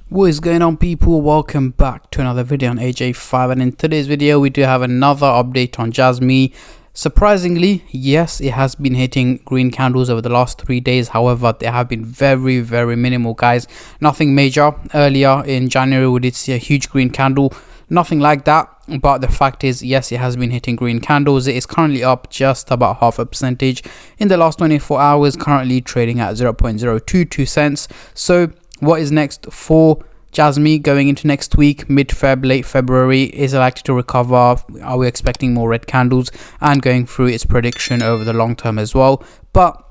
What is going on, people? Welcome back to another video on AJ5, and in today's video we do have another update on Jasmy. Surprisingly, yes, it has been hitting green candles over the last 3 days. However, they have been very minimal, guys. Nothing major. Earlier in January we did see a huge green candle, nothing like that. But the fact is, yes, it has been hitting green candles. It is currently up just about 0.5% in the last 24 hours, currently trading at 0.022 cents. So what is next for Jasmy going into next week? Mid-Feb, late February, is it likely to recover? Are we expecting more red candles? And going through its prediction over the long term as well. But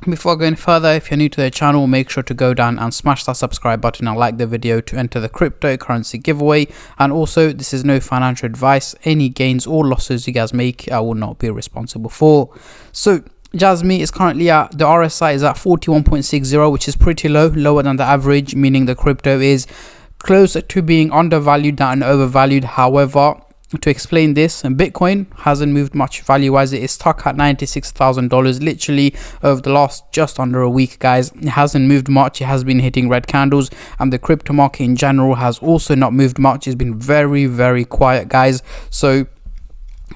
before going further, if you're new to the channel, make sure to go down and smash that subscribe button and like the video to enter the cryptocurrency giveaway. And also, this is no financial advice. Any gains or losses you guys make, I will not be responsible for. So Jasmy is currently at, the RSI is at 41.60, which is pretty low, lower than the average, meaning the crypto is closer to being undervalued than overvalued. However, to explain this, Bitcoin hasn't moved much value wise. It is stuck at $96,000 literally over the last just under a week, guys. It hasn't moved much. It has been hitting red candles, and the crypto market in general has also not moved much. It's been very quiet, guys. So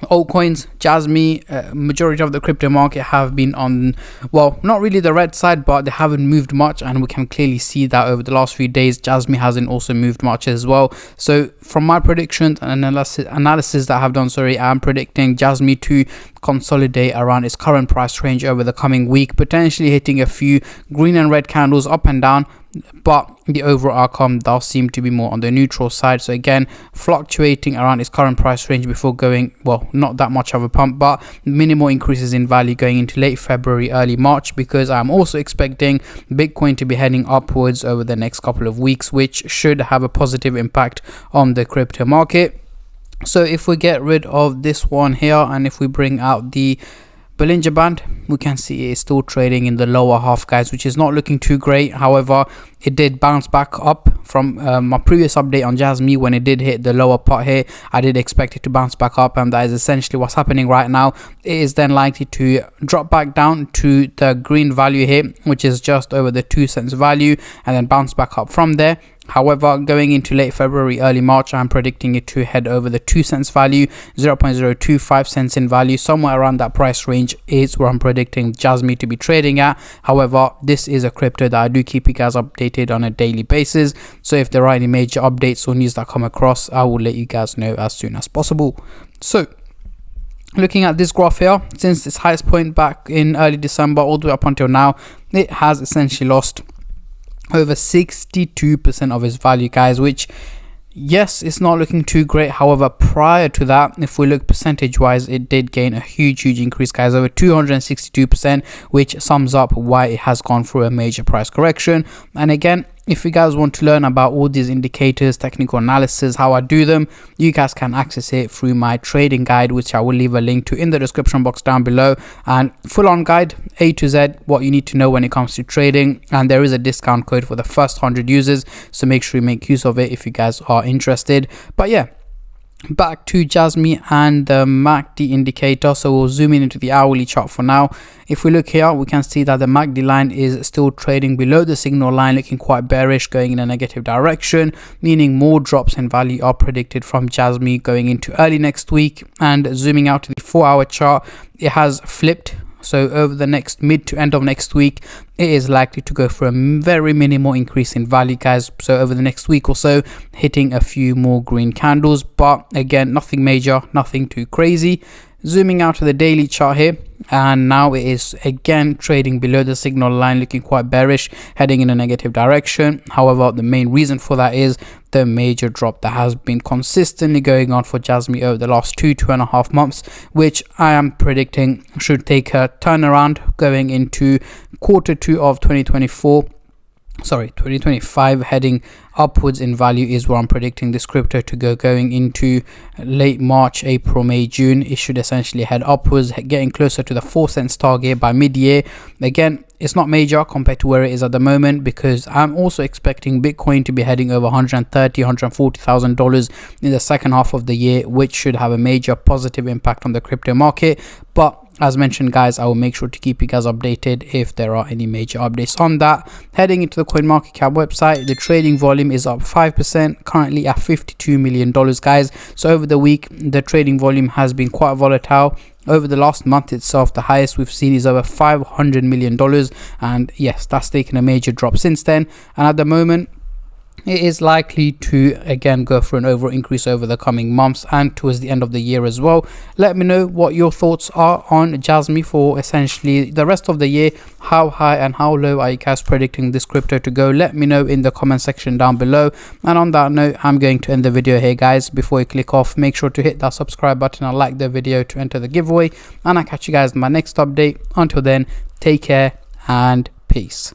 altcoins, Jasmy, majority of the crypto market have been on, well, not really the red side, but they haven't moved much, and we can clearly see that over the last few days Jasmy hasn't also moved much as well. So from my predictions and analysis that I have done, I'm predicting Jasmy to consolidate around its current price range over the coming week, potentially hitting a few green and red candles up and down, but the overall outcome does seem to be more on the neutral side. So again, fluctuating around its current price range before going, well, not that much of a pump, but minimal increases in value going into late February, early March, because I'm also expecting Bitcoin to be heading upwards over the next couple of weeks, which should have a positive impact on the crypto market. So if we get rid of this one here, and if we bring out the Bollinger Band, we can see it's still trading in the lower half, guys, which is not looking too great. However, it did bounce back up from my previous update on Jasmy. When it did hit the lower part here, I did expect it to bounce back up, and that is essentially what's happening right now. It is then likely to drop back down to the green value here, which is just over the 2 cents value, and then bounce back up from there. However, going into late February, early March, I'm predicting it to head over the 2 cents value, 0.025 cents in value. Somewhere around that price range is where I'm predicting Jasmy to be trading at. However, this is a crypto that I do keep you guys updated on a daily basis. So if there are any major updates or news that come across, I will let you guys know as soon as possible. So looking at this graph here, since its highest point back in early December all the way up until now, it has essentially lost over 62% of its value, guys, which, yes, it's not looking too great. However, prior to that, if we look percentage wise, it did gain a huge increase, guys, over 262%, which sums up why it has gone through a major price correction. And again, if you guys want to learn about all these indicators, technical analysis, how I do them, you guys can access it through my trading guide, which I will leave a link to in the description box down below. And full-on guide, A to Z, what you need to know when it comes to trading. And there is a discount code for the first 100 users, so make sure you make use of it if you guys are interested. But yeah, back to Jasmy and the MACD indicator. So we'll zoom in into the hourly chart for now. If we look here, we can see that the MACD line is still trading below the signal line, looking quite bearish, going in a negative direction, meaning more drops in value are predicted from Jasmy going into early next week. And zooming out to the 4-hour chart, it has flipped. So over the next mid to end of next week, it is likely to go for a very minimal increase in value, guys. So over the next week or so, hitting a few more green candles, but again, nothing major, nothing too crazy. Zooming out to the daily chart here, and now it is again trading below the signal line, looking quite bearish, heading in a negative direction. However, the main reason for that is the major drop that has been consistently going on for Jasmy over the last 2.5 months, which I am predicting should take a turnaround going into Q2 of 2025, heading upwards in value is where I'm predicting this crypto to go going into late March, April, May, June. It should essentially head upwards, getting closer to the 4 cents target by mid-year. Again, it's not major compared to where it is at the moment, because I'm also expecting Bitcoin to be heading over $140,000 in the second half of the year, which should have a major positive impact on the crypto market. But as mentioned guys, I will make sure to keep you guys updated if there are any major updates on that. Heading into the CoinMarketCap website, the trading volume is up 5%, currently at $52 million guys. So over the week the trading volume has been quite volatile. Over the last month itself, the highest we've seen is over $500 million, and yes, that's taken a major drop since then. And at the moment it is likely to again go for an overall increase over the coming months and towards the end of the year as well. Let me know what your thoughts are on Jasmy for essentially the rest of the year. How high and how low are you guys predicting this crypto to go? Let me know in the comment section down below. And on that note, I'm going to end the video here guys. Before you click off, make sure to hit that subscribe button and like the video to enter the giveaway, and I'll catch you guys in my next update. Until then, take care and peace.